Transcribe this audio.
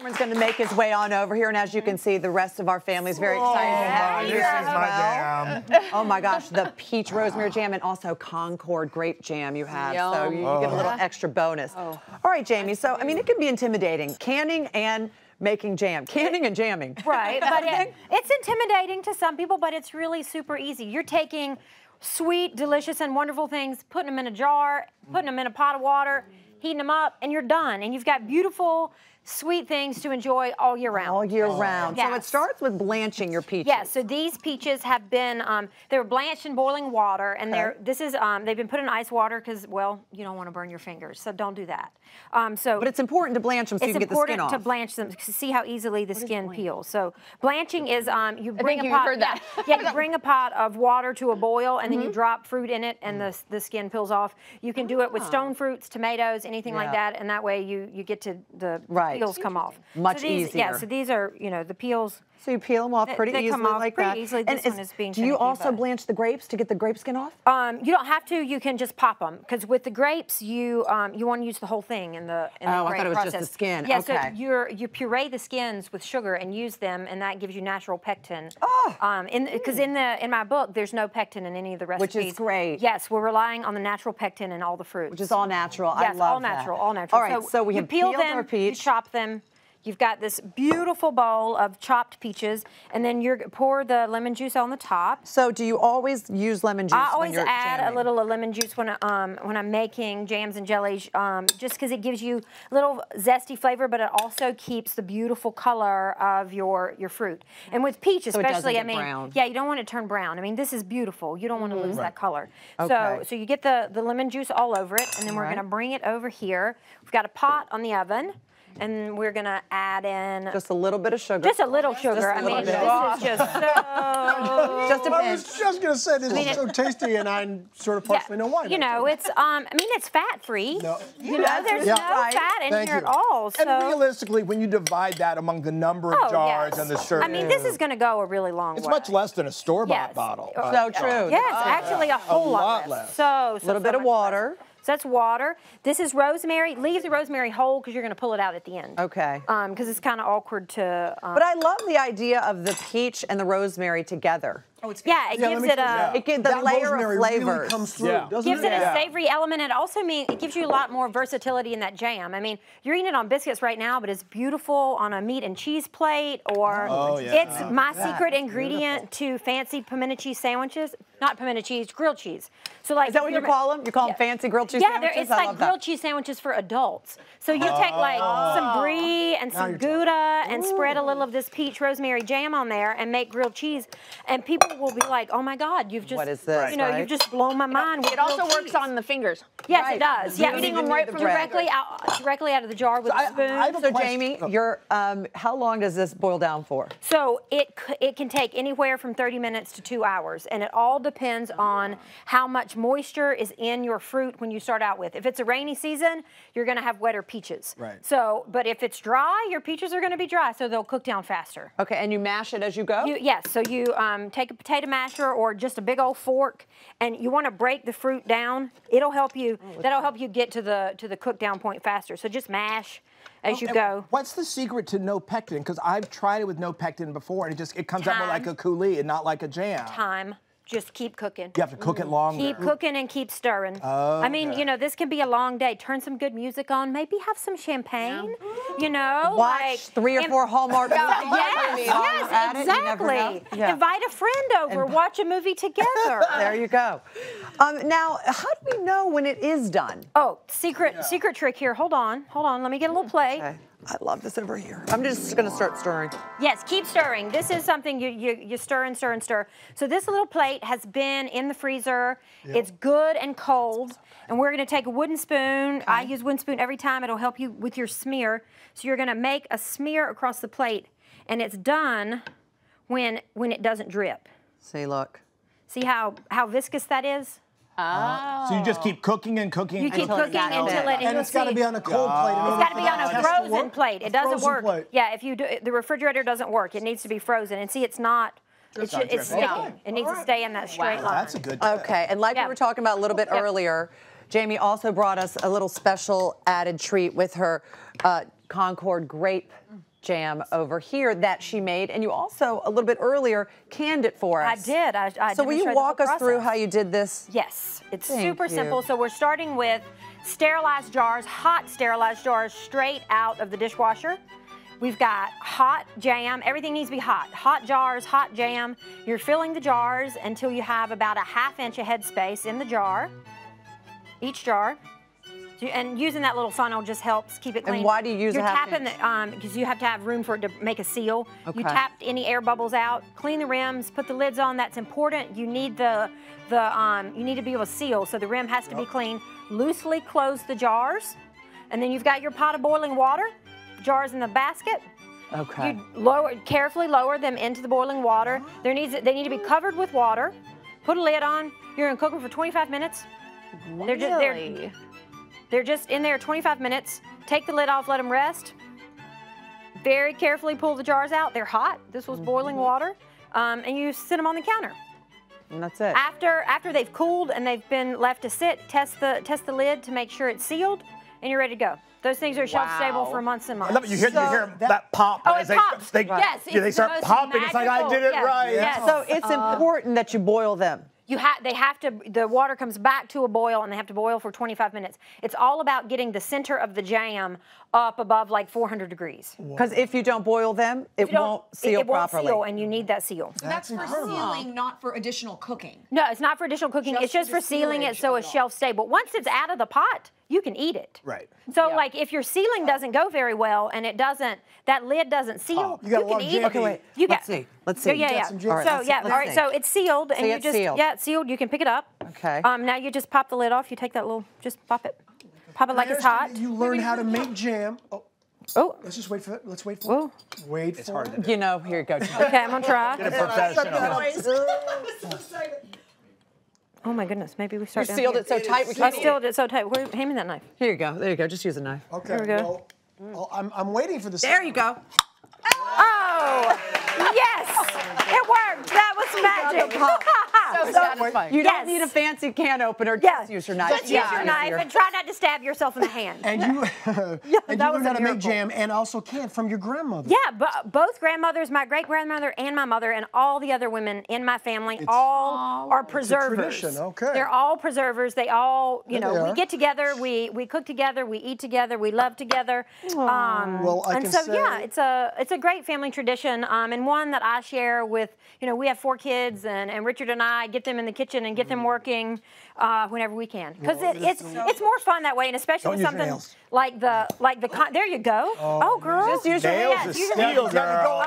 Cameron's going to make his way on over here, and as you can see, the rest of our family is very excited to have you This here is as my well. jam. Oh my gosh, the peach rosemary jam and also Concord grape jam you have. Yum. So you get a little extra bonus. All right, Jamie. So, I mean, it can be intimidating, canning and making jam. Canning and jamming. Right, but it's intimidating to some people, but it's really super easy. You're taking sweet, delicious, and wonderful things, putting them in a jar, putting them in a pot of water, heating them up, and you're done. And you've got beautiful, sweet things to enjoy all year round. All year round. So it Yes. starts with blanching your peaches. Yes, so these peaches have been, they were blanched in boiling water, and they've been put in ice water because, well, you don't want to burn your fingers, so don't do that. But it's important to blanch them so you can get the skin It's off. important to blanch them to see how easily the skin peels. So blanching is you bring think a you've pot. heard that. Yeah, you bring a pot of water to a boil, and then you drop fruit in it, and the skin peels off. You can do it with stone fruits, tomatoes, anything like that, and that way you get to the peels come off. Much easier. Yeah, easier. so these are the peels. So you peel them off pretty They easily come off like pretty that. easily. And This one is being do you finicky, also but- blanch the grapes to get the grape skin off? You don't have to. You can just pop them because with the grapes, you want to use the whole thing in the Oh, I grape thought it was just process. the skin. Yeah, Okay. so you puree the skins with sugar and use them, and that gives you natural pectin. Oh. Because in my book, there's no pectin in any of the recipes. Which is great. Yes, we're relying on the natural pectin in all the fruits. Which is all natural. Yes, I love all natural, that. all natural. All right, so we you have peel peeled them, our peach. you chop them. You've got this beautiful bowl of chopped peaches, and then you pour the lemon juice on the top. So do you always use lemon juice I when always you're add jamming? a little of lemon juice when I'm making jams and jellies, just because it gives you a little zesty flavor, but it also keeps the beautiful color of your fruit. And with peach, So it doesn't especially, get brown. yeah, you don't want it to turn brown. I mean, this is beautiful. You don't want to lose that color. Okay. So you get the lemon juice all over it, and then we're Right. going to bring it over here. We've got a pot on the oven, and we're going to add in Just a little bit of sugar. just a little sugar. a I little mean, bit. this is just so Just a I pinch. was just gonna say this is so tasty, and I sort of partially know why. You know, it's I mean, it's fat free. No. You know, there's Yeah. no Right. fat in Thank here you. at all. So, And realistically, when you divide that among the number of jars yes. and the syrup, I mean, this is going to go a really long it's way. much less than a store-bought Yes. bottle. So true. Yes, actually a whole lot less. less. So A little bit of much water. less. So that's water. This is rosemary. Leave the rosemary whole because you're going to pull it out at the end. Okay. Because it's kind of awkward to. But I love the idea of the peach and the rosemary together. Yeah, it gives it a. It gives the that layer rosemary of really flavors. comes through, Yeah. doesn't Gives it it? a savory element. It also means it gives you a lot more versatility in that jam. I mean, you're eating it on biscuits right now, but it's beautiful on a meat and cheese plate, or it's my secret ingredient to fancy pimento cheese sandwiches. Not pimento cheese, grilled cheese. So like, Is that what you call them? You call them fancy grilled cheese yeah, sandwiches? it's I like love that. grilled cheese sandwiches for adults. So you take like some brie and some Gouda and spread a little of this peach rosemary jam on there and make grilled cheese, and people will be like, "Oh my God, you've just What is this, You know, right? you've just blown my mind." With It also grilled works cheese. on the fingers. Yes, Right. it does. You Yeah, don't eating even them need the bread. directly out of the jar with a spoon. I have a So question. Jamie, how long does this boil down for? So it can take anywhere from 30 minutes to 2 hours, and it all depends on how much moisture is in your fruit when you start out with. If it's a rainy season, you're going to have wetter peaches. Right. So, but if it's dry, your peaches are going to be dry, so they'll cook down faster. Okay, and you mash it as you go? Yes, so you take a potato masher or just a big old fork, and you want to break the fruit down. It'll help you. That'll help you get to the cook down point faster. So just mash as you And go. What's the secret to no pectin? Because I've tried it with no pectin before, and it comes out more like Time. a coulis and not like a jam. Time. Just keep cooking. You have to cook it longer. Keep cooking and keep stirring. I mean, you know, this can be a long day. Turn some good music on. Maybe have some champagne. You know, Watch like 3 or 4 Hallmark movies. Yes, while you're at it, you never know. exactly. Yeah. Invite a friend over. Watch a movie together. There you go. Now, how do we know when it is done? Oh, secret trick here. Hold on. Let me get a little plate. Okay. I love this over here. I'm just going to start stirring. Yes, keep stirring. This is something you stir and stir and stir. So this little plate has been in the freezer. It's good and cold. And we're going to take a wooden spoon. I use wooden spoon every time. It'll help you with your smear. So you're going to make a smear across the plate. And it's done when it doesn't drip. See, look. See how viscous that is? So you just keep cooking and cooking. You keep Until it cooking gets until thick. it. And it's got to be on a cold plate. It's got to be on a frozen plate. It doesn't frozen work. plate. Yeah, if you do, the refrigerator doesn't work. It needs to be frozen. And see, it's not. It's sticking. It needs to stay in that straight line. That's a good tip. Okay, and like we Yeah. were talking about a little bit earlier, Jamie also brought us a little special added treat with her Concord grape jam over here that she made, and you also, a little bit earlier, canned it for us. I did. I So will you demonstrated the walk whole us through process. how you did this? Yes, it's Thank super you. simple. So we're starting with sterilized jars, hot sterilized jars straight out of the dishwasher. We've got hot jam. Everything needs to be hot. Hot jars, hot jam. You're filling the jars until you have about a ½ inch of headspace in the jar, each jar. And using that little funnel just helps keep it clean. And why do you use You're a half tapping inch? because you have to have room for it to make a seal. Okay. You tapped any air bubbles out, clean the rims, put the lids on. That's important. You need you need to be able to seal, so the rim has to be clean. Loosely close the jars, and then you've got your pot of boiling water. Jars in the basket. Okay. You carefully lower them into the boiling water. They need to be covered with water. Put a lid on. You're gonna cook them for 25 minutes. Really? They're just in there 25 minutes. Take the lid off, let them rest. Very carefully pull the jars out. They're hot. This was boiling water. And you sit them on the counter. And that's it. After they've cooled and they've been left to sit, test the lid to make sure it's sealed, and you're ready to go. Those things are shelf stable for months and months. I love it. You hear that pop Oh, as it pops. Yes, they it's start the most popping. It's like I magical- did it yes, right. yes. So it's important that you boil them. They have to, the water comes back to a boil and they have to boil for 25 minutes. It's all about getting the center of the jam up above like 400 degrees. Because if you don't boil them, it won't seal it won't properly. seal, and you need that seal. So that's for sealing, not for additional cooking. No, it's not for additional cooking. Just It's just for for the sealing it sealage so of it's it all. shelf stable. Once it's out of the pot, you can eat it. Right. So like if your sealing doesn't go very well and that lid doesn't seal, You got a can lot of eat jam. it. Okay, wait. You Let's got- see. Let's So, see. yeah, You yeah. got some jam. All right, So let's yeah, see. all right. So it's sealed, and you it's just sealed. it's sealed. You can pick it up. Okay. Now you just pop the lid off. You take that little, just pop it like it's hot. You learn how to make jam. Oh, Oh, let's just wait for it. Let's wait for whoa. it. Wait for it. You know, here you go. Okay, I'm gonna try. Get a professional. Oh my goodness, maybe we You start down sealed here. it so tight we I can't sealed it so tight. Hand me that knife. Here you go. There you go. Just use a knife. Okay. There we go. Well, I'm waiting for the. There you go. Oh, yes, it worked. That was magic. So satisfying. You don't Yes. need a fancy can opener. Yeah. Just use your knife. Just use your knife easier. and try not to stab yourself in the hand. And you, and you that was learned how a to make miracle. jam and also can from your grandmother. Yeah, but both grandmothers, my great-grandmother and my mother, and all the other women in my family, all are preservers. tradition, okay. They're all preservers. They all, There we they are. get together, we cook together, we eat together, we love together. Well, I and can so say- yeah, it's a great family tradition, and one that I share with. We have 4 kids, and Richard and I get them in the kitchen and get them working whenever we can, because it's more fun that way, and especially Don't with use your something nails. like there you go. Oh, girl, Just use your Nails hands. is use your steel, hands. girl.